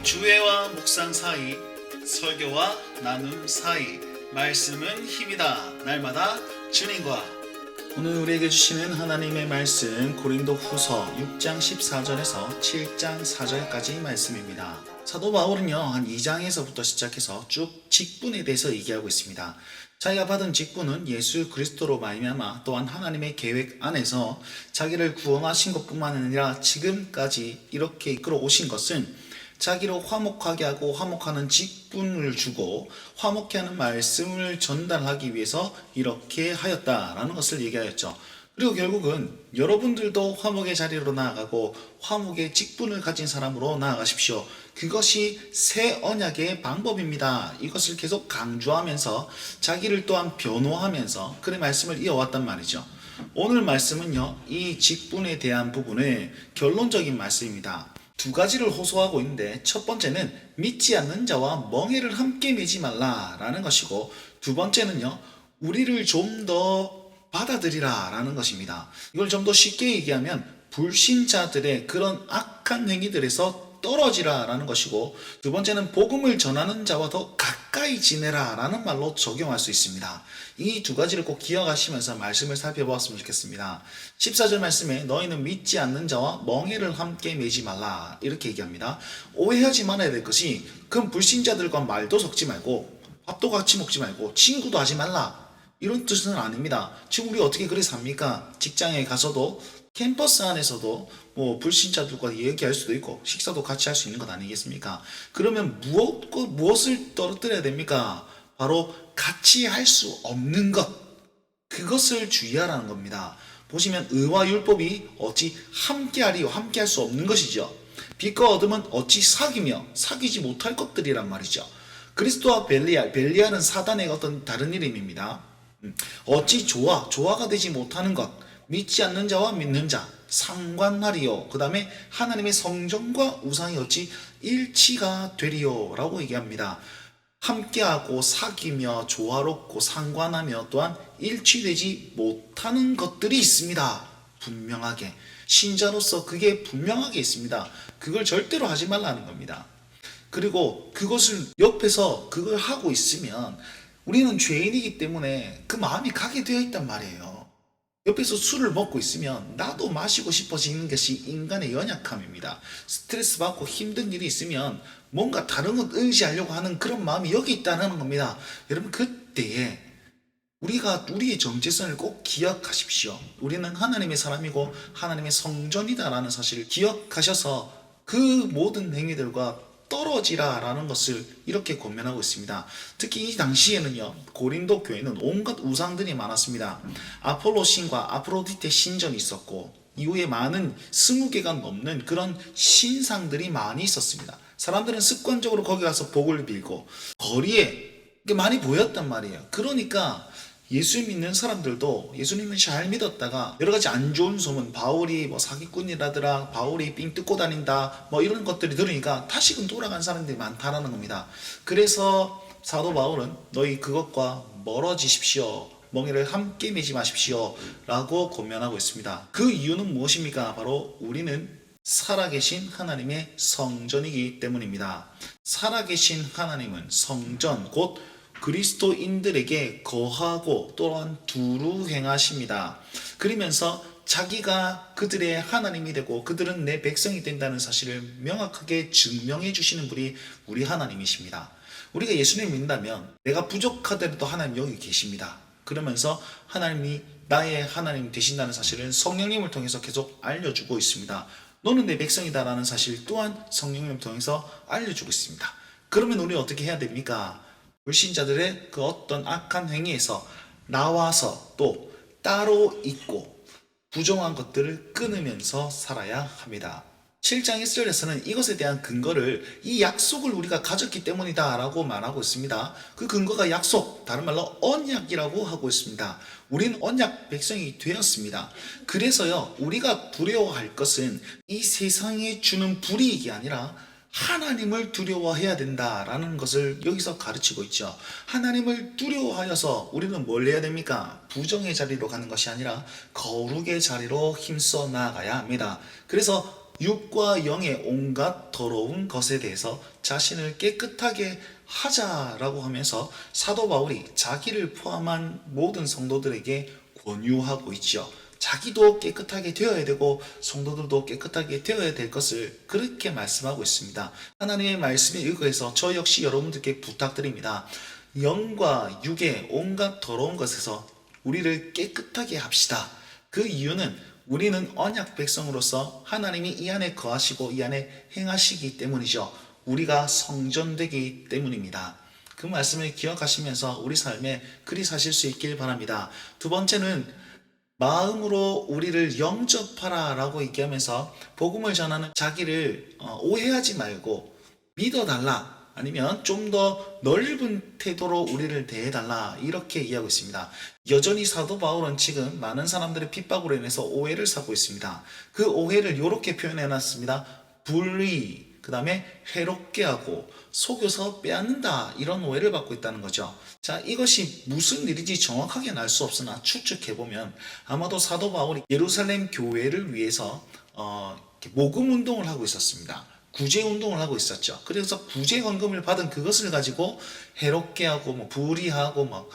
주회와 묵상 사이, 설교와 나눔 사이, 말씀은 힘이다. 날마다 주님과. 오늘 우리에게 주시는 하나님의 말씀 고린도 후서 6장 14절에서 7장 4절까지 말씀입니다. 사도 바울은요, 한 2장에서부터 시작해서 쭉 직분에 대해서 얘기하고 있습니다. 자기가 받은 직분은 예수 그리스도로 말미암아 또한 하나님의 계획 안에서 자기를 구원하신 것뿐만 아니라 지금까지 이렇게 이끌어 오신 것은 자기로 화목하게 하고 화목하는 직분을 주고 화목케 하는 말씀을 전달하기 위해서 이렇게 하였다라는 것을 얘기하였죠. 그리고 결국은 여러분들도 화목의 자리로 나아가고 화목의 직분을 가진 사람으로 나아가십시오. 그것이 새 언약의 방법입니다. 이것을 계속 강조하면서 자기를 또한 변호하면서 그의 말씀을 이어왔단 말이죠. 오늘 말씀은요, 이 직분에 대한 부분의 결론적인 말씀입니다. 두 가지를 호소하고 있는데, 첫 번째는 믿지 않는 자와 멍에를 함께 매지 말라라는 것이고, 두 번째는요, 우리를 좀 더 받아들이라 라는 것입니다. 이걸 좀 더 쉽게 얘기하면 불신자들의 그런 악한 행위들에서 떨어지라 라는 것이고, 두 번째는 복음을 전하는 자와 더 가까이 지내라 라는 말로 적용할 수 있습니다. 이 두 가지를 꼭 기억하시면서 말씀을 살펴보았으면 좋겠습니다. 14절 말씀에 너희는 믿지 않는 자와 멍에를 함께 매지 말라 이렇게 얘기합니다. 오해하지 말아야 될 것이, 그럼 불신자들과 말도 섞지 말고 밥도 같이 먹지 말고 친구도 하지 말라 이런 뜻은 아닙니다. 지금 우리 어떻게 그래 삽니까? 직장에 가서도 캠퍼스 안에서도 불신자들과 얘기할 수도 있고 식사도 같이 할 수 있는 것 아니겠습니까? 그러면 무엇을 떨어뜨려야 됩니까? 바로 같이 할 수 없는 것, 그것을 주의하라는 겁니다. 보시면 의와 율법이 어찌 함께하리요, 함께할 수 없는 것이죠. 빛과 어둠은 어찌 사귀며 사귀지 못할 것들이란 말이죠. 그리스도와 벨리알은 사단의 어떤 다른 이름입니다. 어찌 조화가 되지 못하는 것, 믿지 않는 자와 믿는 자 상관하리요. 그 다음에 하나님의 성전과 우상이 어찌 일치가 되리요 라고 얘기합니다. 함께하고 사귀며 조화롭고 상관하며 또한 일치되지 못하는 것들이 있습니다. 분명하게 신자로서 그게 분명하게 있습니다. 그걸 절대로 하지 말라는 겁니다. 그리고 그것을 옆에서 그걸 하고 있으면 우리는 죄인이기 때문에 그 마음이 가게 되어 있단 말이에요. 옆에서 술을 먹고 있으면 나도 마시고 싶어지는 것이 인간의 연약함입니다. 스트레스 받고 힘든 일이 있으면 뭔가 다른 것 의지하려고 하는 그런 마음이 여기 있다는 겁니다. 여러분, 그때에 우리가 우리의 정체성을 꼭 기억하십시오. 우리는 하나님의 사람이고 하나님의 성전이다라는 사실을 기억하셔서 그 모든 행위들과 떨어지라 라는 것을 이렇게 권면하고 있습니다. 특히 이 당시에는요, 고린도 교회는 온갖 우상들이 많았습니다. 아폴로 신과 아프로디테 신전이 있었고, 이후에 많은 20개가 넘는 그런 신상들이 많이 있었습니다. 사람들은 습관적으로 거기 가서 복을 빌고 거리에 많이 보였단 말이에요. 그러니까 예수 믿는 사람들도 예수님을 잘 믿었다가 여러 가지 안 좋은 소문, 바울이 사기꾼이라더라, 바울이 삥 뜯고 다닌다, 이런 것들이 들으니까 다시금 돌아간 사람들이 많다라는 겁니다. 그래서 사도 바울은 너희 그것과 멀어지십시오, 멍에를 함께 매지 마십시오 라고 권면하고 있습니다. 그 이유는 무엇입니까? 바로 우리는 살아계신 하나님의 성전이기 때문입니다. 살아계신 하나님은 성전, 곧 그리스도인들에게 거하고 또한 두루 행하십니다. 그러면서 자기가 그들의 하나님이 되고 그들은 내 백성이 된다는 사실을 명확하게 증명해 주시는 분이 우리 하나님이십니다. 우리가 예수님 믿는다면 내가 부족하더라도 하나님 여기 계십니다. 그러면서 하나님이 나의 하나님 되신다는 사실은 성령님을 통해서 계속 알려주고 있습니다. 너는 내 백성이다 라는 사실 또한 성령님을 통해서 알려주고 있습니다. 그러면 우리 어떻게 해야 됩니까? 불신자들의 그 어떤 악한 행위에서 나와서 또 따로 있고 부정한 것들을 끊으면서 살아야 합니다. 7장 1절에서는 이것에 대한 근거를 이 약속을 우리가 가졌기 때문이다 라고 말하고 있습니다. 그 근거가 약속, 다른 말로 언약이라고 하고 있습니다. 우리는 언약 백성이 되었습니다. 그래서요, 우리가 두려워할 것은 이 세상에 주는 불이익이 아니라 하나님을 두려워해야 된다라는 것을 여기서 가르치고 있죠. 하나님을 두려워하여서 우리는 뭘 해야 됩니까? 부정의 자리로 가는 것이 아니라 거룩의 자리로 힘써 나아가야 합니다. 그래서 육과 영의 온갖 더러운 것에 대해서 자신을 깨끗하게 하자라고 하면서 사도 바울이 자기를 포함한 모든 성도들에게 권유하고 있죠. 자기도 깨끗하게 되어야 되고 성도들도 깨끗하게 되어야 될 것을 그렇게 말씀하고 있습니다. 하나님의 말씀에 의거해서 저 역시 여러분들께 부탁드립니다. 영과 육의 온갖 더러운 것에서 우리를 깨끗하게 합시다. 그 이유는 우리는 언약 백성으로서 하나님이 이 안에 거하시고 이 안에 행하시기 때문이죠. 우리가 성전되기 때문입니다. 그 말씀을 기억하시면서 우리 삶에 그리 사실 수 있길 바랍니다. 두 번째는 마음으로 우리를 영접하라 라고 얘기하면서 복음을 전하는 자기를 오해하지 말고 믿어달라, 아니면 좀 더 넓은 태도로 우리를 대해달라, 이렇게 이야기하고 있습니다. 여전히 사도 바울은 지금 많은 사람들의 핍박으로 인해서 오해를 사고 있습니다. 그 오해를 이렇게 표현해 놨습니다. 불의, 그 다음에 해롭게 하고 속여서 빼앗는다, 이런 오해를 받고 있다는 거죠. 자, 이것이 무슨 일인지 정확하게는 알 수 없으나 추측해보면 아마도 사도 바울이 예루살렘 교회를 위해서 모금 운동을 하고 있었습니다. 구제 운동을 하고 있었죠. 그래서 구제 헌금을 받은 그것을 가지고 해롭게 하고 불의하고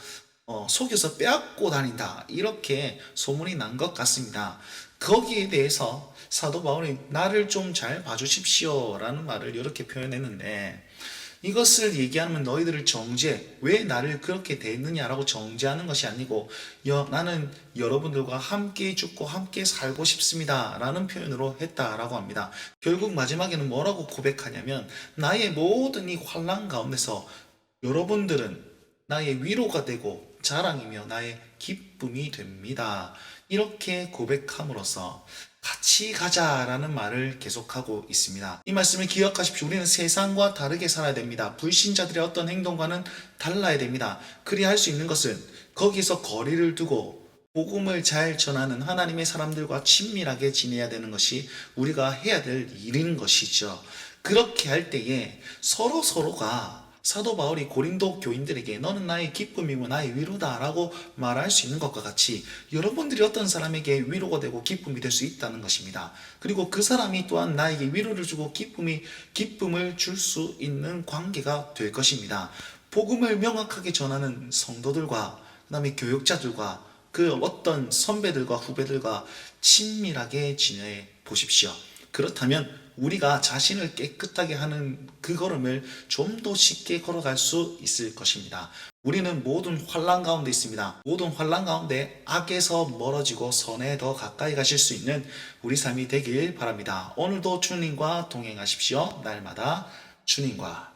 속여서 빼앗고 다닌다, 이렇게 소문이 난 것 같습니다. 거기에 대해서 사도 바울이 나를 좀 잘 봐주십시오 라는 말을 이렇게 표현했는데, 이것을 얘기하면 너희들을 정죄, 왜 나를 그렇게 대했느냐라고 정죄하는 것이 아니고 나는 여러분들과 함께 죽고 함께 살고 싶습니다 라는 표현으로 했다라고 합니다. 결국 마지막에는 뭐라고 고백하냐면, 나의 모든 이 환난 가운데서 여러분들은 나의 위로가 되고 자랑이며 나의 기쁨이 됩니다, 이렇게 고백함으로써 같이 가자라는 말을 계속하고 있습니다. 이 말씀을 기억하십시오. 우리는 세상과 다르게 살아야 됩니다. 불신자들의 어떤 행동과는 달라야 됩니다. 그리할 수 있는 것은 거기서 거리를 두고 복음을 잘 전하는 하나님의 사람들과 친밀하게 지내야 되는 것이 우리가 해야 될 일인 것이죠. 그렇게 할 때에 서로가 사도 바울이 고린도 교인들에게 너는 나의 기쁨이고 나의 위로다 라고 말할 수 있는 것과 같이 여러분들이 어떤 사람에게 위로가 되고 기쁨이 될 수 있다는 것입니다. 그리고 그 사람이 또한 나에게 위로를 주고 기쁨을 줄 수 있는 관계가 될 것입니다. 복음을 명확하게 전하는 성도들과 그 다음에 교육자들과 그 어떤 선배들과 후배들과 친밀하게 지내 보십시오. 그렇다면 우리가 자신을 깨끗하게 하는 그 걸음을 좀 더 쉽게 걸어갈 수 있을 것입니다. 우리는 모든 환난 가운데 있습니다. 모든 환난 가운데 악에서 멀어지고 선에 더 가까이 가실 수 있는 우리 삶이 되길 바랍니다. 오늘도 주님과 동행하십시오. 날마다 주님과.